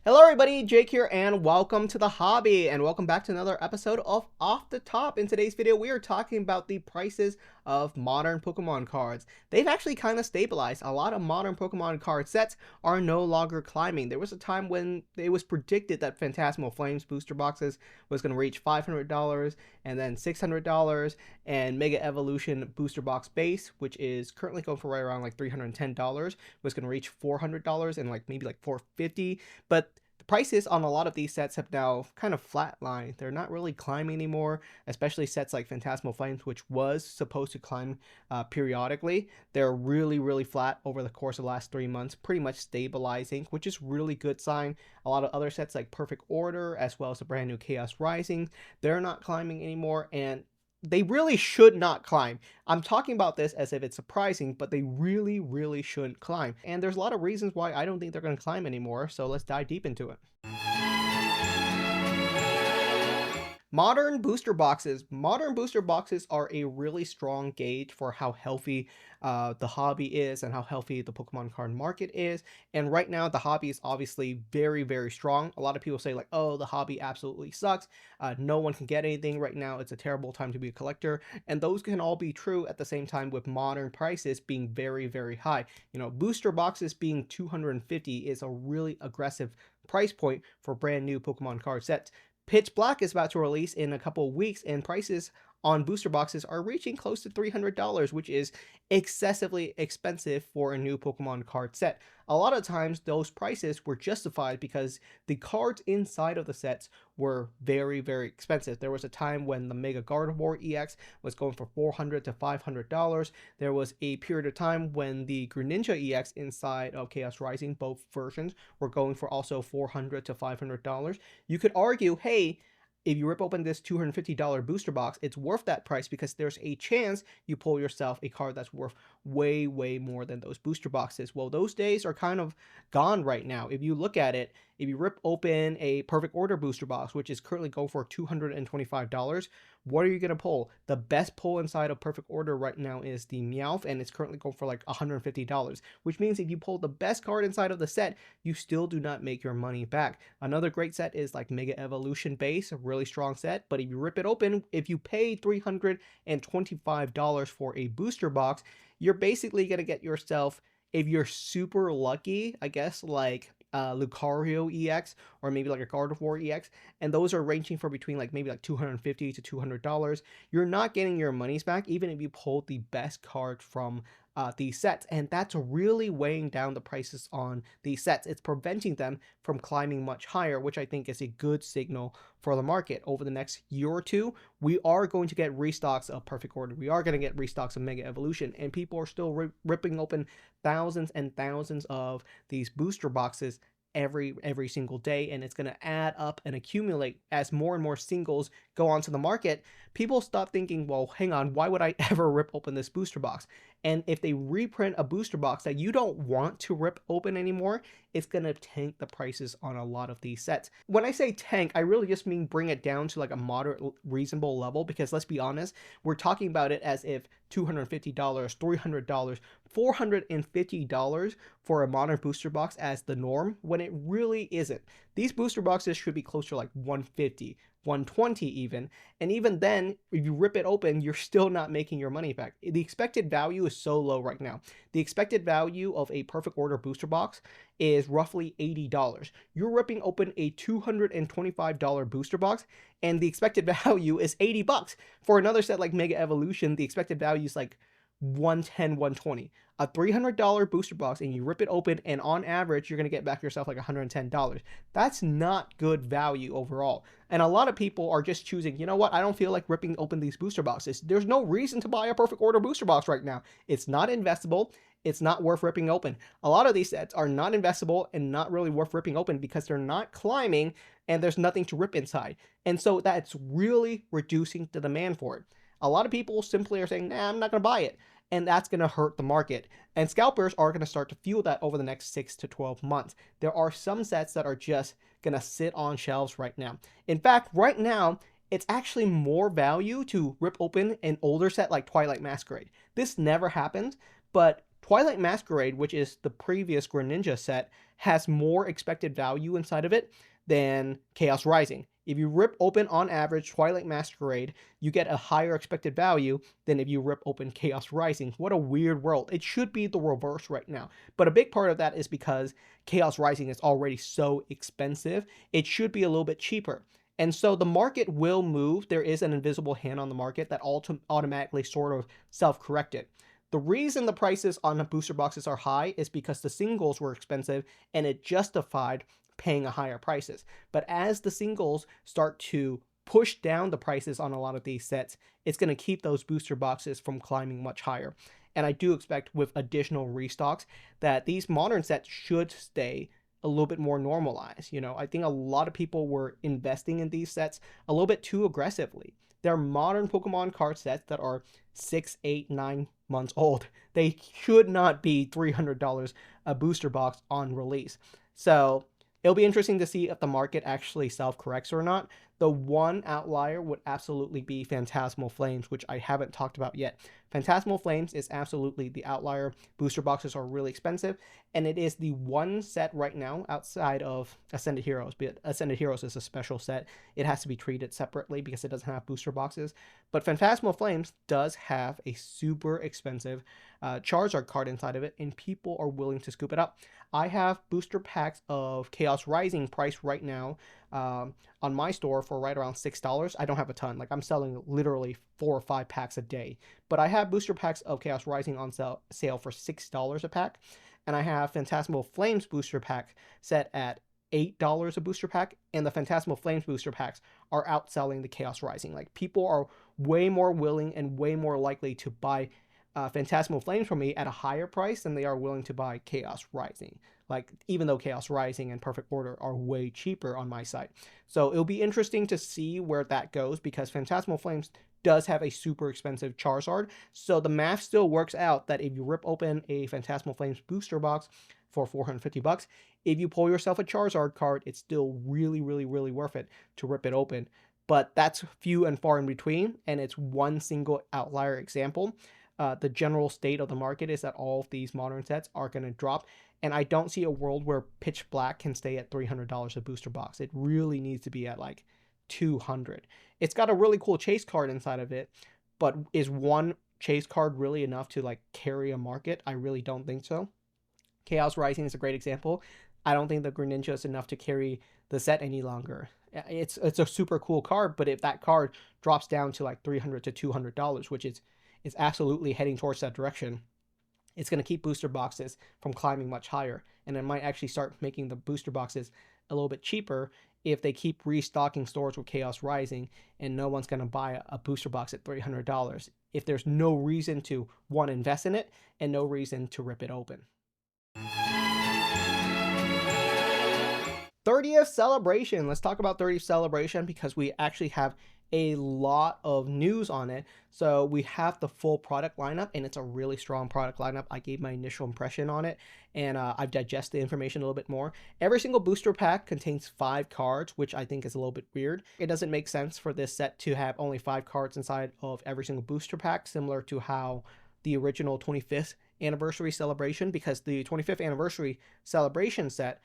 Hello everybody, Jake here and welcome to the hobby and welcome back to another episode of Off the Top. In today's video, we are talking about the prices of modern Pokemon cards. They've actually kind of stabilized. A lot of modern Pokemon card sets are no longer climbing. There was a time when it was predicted that Phantasmal Flames booster boxes was going to reach $500 and then $600, and Mega Evolution booster box base, which is currently going for right around like $310, was going to reach $400 and like maybe like $450. But the prices on a lot of these sets have now kind of flatlined. They're not really climbing anymore, especially sets like Phantasmal Flames, which was supposed to climb periodically. They're really flat over the course of the last 3 months, pretty much stabilizing, which is really good sign. A lot of other sets like Perfect Order, as well as the brand new Chaos Rising, they're not climbing anymore, and they really should not climb. I'm talking about this as if it's surprising, but they really shouldn't climb. And there's a lot of reasons why I don't think they're going to climb anymore, so let's dive deep into it. Modern booster boxes. Modern booster boxes are a really strong gauge for how healthy the hobby is and how healthy the Pokemon card market is. And right now, the hobby is obviously very strong. A lot of people say like, oh, the hobby absolutely sucks. No one can get anything right now. It's a terrible time to be a collector. And those can all be true at the same time with modern prices being very high. You know, booster boxes being 250 is a really aggressive price point for brand new Pokemon card sets. Pitch Black is about to release in a couple of weeks, and prices on booster boxes are reaching close to $300, which is excessively expensive for a new Pokemon card set. A lot of times, those prices were justified because the cards inside of the sets were very expensive. There was a time when the Mega Gardevoir EX was going for $400 to $500. There was a period of time when the Greninja EX inside of Chaos Rising, both versions, were going for also $400 to $500. You could argue, hey, if you rip open this $250 booster box, it's worth that price because there's a chance you pull yourself a card that's worth way more than those booster boxes. Well, those days are kind of gone right now. If you look at it, if you rip open a Perfect Order booster box, which is currently going for $225, what are you going to pull? The best pull inside of Perfect Order right now is the Meowth, and it's currently going for like $150, which means if you pull the best card inside of the set, you still do not make your money back. Another great set is like Mega Evolution base, a really strong set, but if you rip it open, if you pay $325 for a booster box, you're basically going to get yourself, if you're super lucky, I guess, like Lucario EX or maybe like a Gardevoir EX, and those are ranging for between like maybe like $250 to $200. You're not getting your monies back even if you pulled the best card from these sets, and that's really weighing down the prices on these sets. It's preventing them from climbing much higher, which I think is a good signal for the market. Over the next year or two, we are going to get restocks of Perfect Order. We are going to get restocks of Mega Evolution, and people are still ripping open thousands and thousands of these booster boxes every single day, and it's going to add up and accumulate as more and more singles go onto the market. People stop thinking, well, hang on, why would I ever rip open this booster box? And if they reprint a booster box that you don't want to rip open anymore, it's going to tank the prices on a lot of these sets. When I say tank, I really just mean bring it down to like a moderate, reasonable level, because let's be honest, we're talking about it as if $250, $300, $450 for a modern booster box as the norm, when it really isn't. These booster boxes should be closer to like $150, $120 even, and even then, if you rip it open, you're still not making your money back. The expected value is so low right now. The expected value of a Perfect Order booster box is roughly $80. You're ripping open a $225 booster box, and the expected value is $80. For another set like Mega Evolution, the expected value is like 110, 120. A $300 booster box, and you rip it open, and on average, you're going to get back yourself like $110. That's not good value overall. And a lot of people are just choosing, you know what, I don't feel like ripping open these booster boxes. There's no reason to buy a Perfect Order booster box right now. It's not investable. It's not worth ripping open. A lot of these sets are not investable and not really worth ripping open because they're not climbing and there's nothing to rip inside. And so that's really reducing the demand for it. A lot of people simply are saying, nah, I'm not going to buy it. And that's going to hurt the market. And scalpers are going to start to feel that over the next 6 to 12 months. There are some sets that are just going to sit on shelves right now. In fact, right now, it's actually more value to rip open an older set like Twilight Masquerade. This never happened, but Twilight Masquerade, which is the previous Greninja set, has more expected value inside of it than Chaos Rising. If you rip open on average Twilight Masquerade, you get a higher expected value than if you rip open Chaos Rising. What a weird world. It should be the reverse right now. But a big part of that is because Chaos Rising is already so expensive, it should be a little bit cheaper. And so the market will move. There is an invisible hand on the market that automatically sort of self-corrected. The reason the prices on the booster boxes are high is because the singles were expensive and it justified paying a higher prices. But as the singles start to push down the prices on a lot of these sets, it's going to keep those booster boxes from climbing much higher. And I do expect with additional restocks that these modern sets should stay a little bit more normalized. I think a lot of people were investing in these sets a little bit too aggressively. They're modern Pokemon card sets that are 6, 8, 9 months old. They should not be $300 a booster box on release. So it'll be interesting to see if the market actually self-corrects or not. The one outlier would absolutely be Phantasmal Flames, which I haven't talked about yet. Phantasmal Flames is absolutely the outlier. Booster boxes are really expensive, and it is the one set right now outside of Ascended Heroes. But Ascended Heroes is a special set. It has to be treated separately because it doesn't have booster boxes. But Phantasmal Flames does have a super expensive Charizard card inside of it, and people are willing to scoop it up. I have booster packs of Chaos Rising priced right now on my store for right around $6. I don't have a ton. Like, I'm selling literally 4 or 5 packs a day. But I have booster packs of Chaos Rising on sale for $6 a pack. And I have Phantasmal Flames booster pack set at $8 a booster pack. And the Phantasmal Flames booster packs are outselling the Chaos Rising. Like, people are way more willing and way more likely to buy Phantasmal Flames from me at a higher price than they are willing to buy Chaos Rising. Like, even though Chaos Rising and Perfect Order are way cheaper on my site. So it'll be interesting to see where that goes because Phantasmal Flames does have a super expensive Charizard. So the math still works out that if you rip open a Phantasmal Flames booster box for $450, if you pull yourself a Charizard card, it's still really, really, really worth it to rip it open. But that's few and far in between, and it's one single outlier example. The general state of the market is that all of these modern sets are going to drop. And I don't see a world where Pitch Black can stay at $300 a booster box. It really needs to be at like $200. It's got a really cool chase card inside of it, but is one chase card really enough to like carry a market? I really don't think so. Chaos Rising is a great example. I don't think the Greninja is enough to carry the set any longer. It's a super cool card, but if that card drops down to like $300 to $200, which is absolutely heading towards that direction, it's going to keep booster boxes from climbing much higher. And it might actually start making the booster boxes a little bit cheaper if they keep restocking stores with Chaos Rising and no one's going to buy a booster box at $300 if there's no reason to, one, invest in it and no reason to rip it open. 30th celebration. Let's talk about 30th celebration because we actually have a lot of news on it. So we have the full product lineup, and it's a really strong product lineup. I gave my initial impression on it, and I've digested the information a little bit more. Every single booster pack contains 5 cards, which I think is a little bit weird. It doesn't make sense for this set to have only 5 cards inside of every single booster pack, similar to how the original 25th anniversary celebration, because the 25th anniversary celebration set,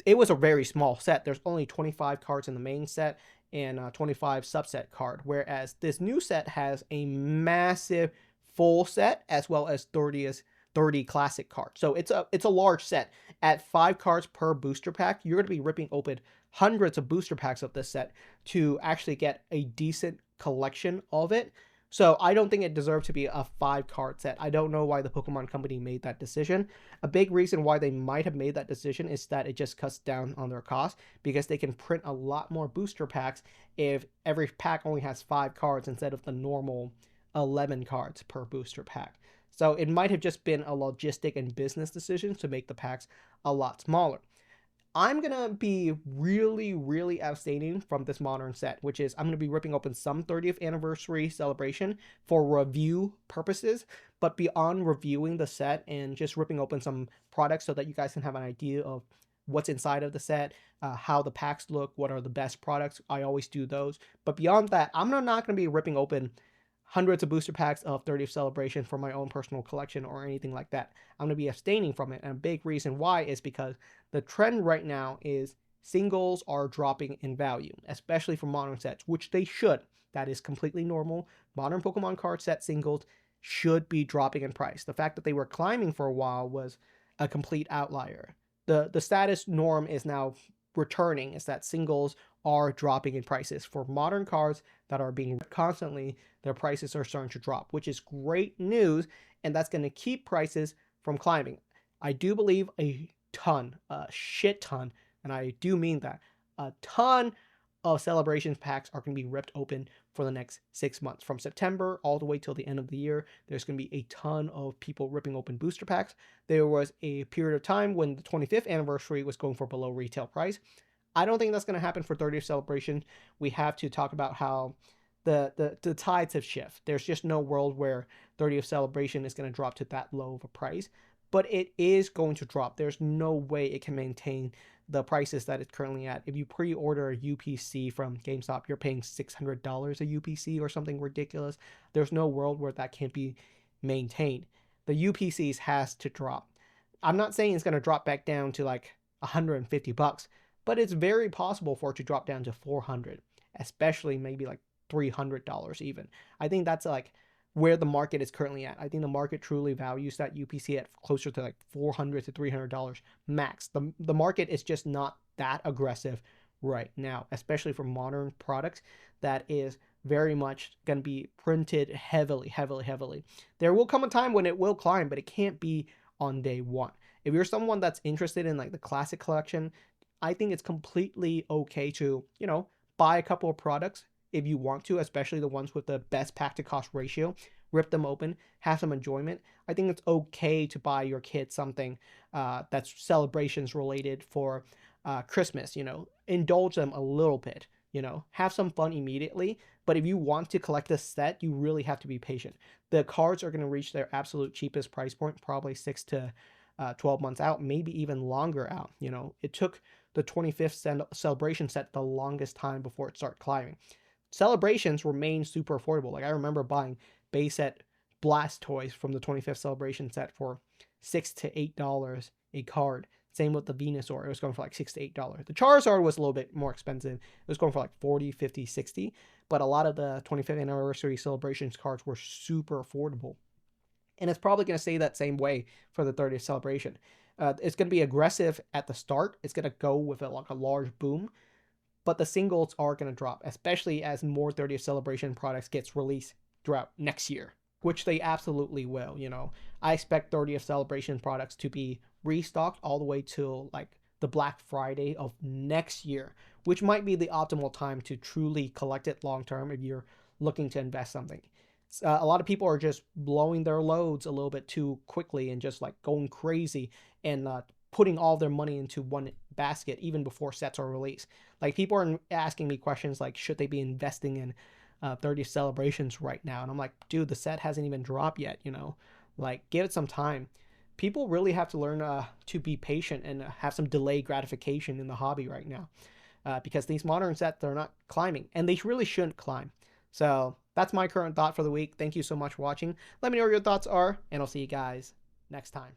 it was a very small set. There's only 25 cards in the main set and 25 subset card, whereas this new set has a massive full set as well as 30 classic cards. So it's a large set. At 5 cards per booster pack, you're going to be ripping open hundreds of booster packs of this set to actually get a decent collection of it. So I don't think it deserved to be a 5 card set. I don't know why the Pokemon Company made that decision. A big reason why they might have made that decision is that it just cuts down on their cost because they can print a lot more booster packs if every pack only has 5 cards instead of the normal 11 cards per booster pack. So it might have just been a logistic and business decision to make the packs a lot smaller. I'm going to be really, really abstaining from this modern set, which is I'm going to be ripping open some 30th anniversary celebration for review purposes, but beyond reviewing the set and just ripping open some products so that you guys can have an idea of what's inside of the set, how the packs look, what are the best products. I always do those. But beyond that, I'm not going to be ripping open hundreds of booster packs of 30th celebration for my own personal collection or anything like that. I'm going to be abstaining from it. And a big reason why is because the trend right now is singles are dropping in value, especially for modern sets, which they should. That is completely normal. Modern Pokemon card set singles should be dropping in price. The fact that they were climbing for a while was a complete outlier. The status norm is now returning, is that singles are dropping in prices. For modern cards that are being constantly, their prices are starting to drop, which is great news, and that's going to keep prices from climbing. I do believe a shit ton, and I do mean that, a ton of celebrations packs are going to be ripped open for the next 6 months. From September all the way till the end of the year, there's going to be a ton of people ripping open booster packs. There was a period of time when the 25th anniversary was going for below retail price. I don't think that's going to happen for 30th celebration. We have to talk about how the tides have shifted. There's just no world where 30th celebration is going to drop to that low of a price, but it is going to drop. There's no way it can maintain the prices that it's currently at. If you pre-order a UPC from GameStop, you're paying $600 a UPC or something ridiculous. There's no world where that can't be maintained. The UPCs has to drop. I'm not saying it's going to drop back down to like $150, but it's very possible for it to drop down to $400, especially maybe like $300 even. I think that's like where the market is currently at. I think the market truly values that UPC at closer to like $400 to $300 max. The market is just not that aggressive right now, especially for modern products that is very much going to be printed heavily. There will come a time when it will climb, but it can't be on day one. If you're someone that's interested in like the classic collection, I think it's completely okay to, buy a couple of products if you want to, especially the ones with the best pack to cost ratio. Rip them open, have some enjoyment. I think it's okay to buy your kid something that's celebrations related for Christmas. Indulge them a little bit. Have some fun immediately. But if you want to collect a set, you really have to be patient. The cards are going to reach their absolute cheapest price point, probably 6 to 12 months out, maybe even longer out. It took the 25th celebration set the longest time before it started climbing. Celebrations remain super affordable. Like I remember buying base set Blastoise from the 25th celebration set for $6 to $8 a card. Same with the Venusaur. It was going for like $6 to $8. The Charizard was a little bit more expensive. It was going for like 40, 50, 60. But a lot of the 25th anniversary celebrations cards were super affordable. And it's probably going to stay that same way for the 30th celebration. It's going to be aggressive at the start. It's going to go with a large boom. But the singles are going to drop, especially as more 30th celebration products gets released throughout next year, which they absolutely will. I expect 30th celebration products to be restocked all the way till like the Black Friday of next year, which might be the optimal time to truly collect it long term if you're looking to invest something. A lot of people are just blowing their loads a little bit too quickly and just like going crazy and putting all their money into one basket even before sets are released. Like people are asking me questions like, should they be investing in 30 celebrations right now? And I'm like, dude, the set hasn't even dropped yet. Like give it some time. People really have to learn to be patient and have some delayed gratification in the hobby right now, because these modern sets, they're not climbing and they really shouldn't climb. So that's my current thought for the week. Thank you so much for watching. Let me know what your thoughts are, and I'll see you guys next time.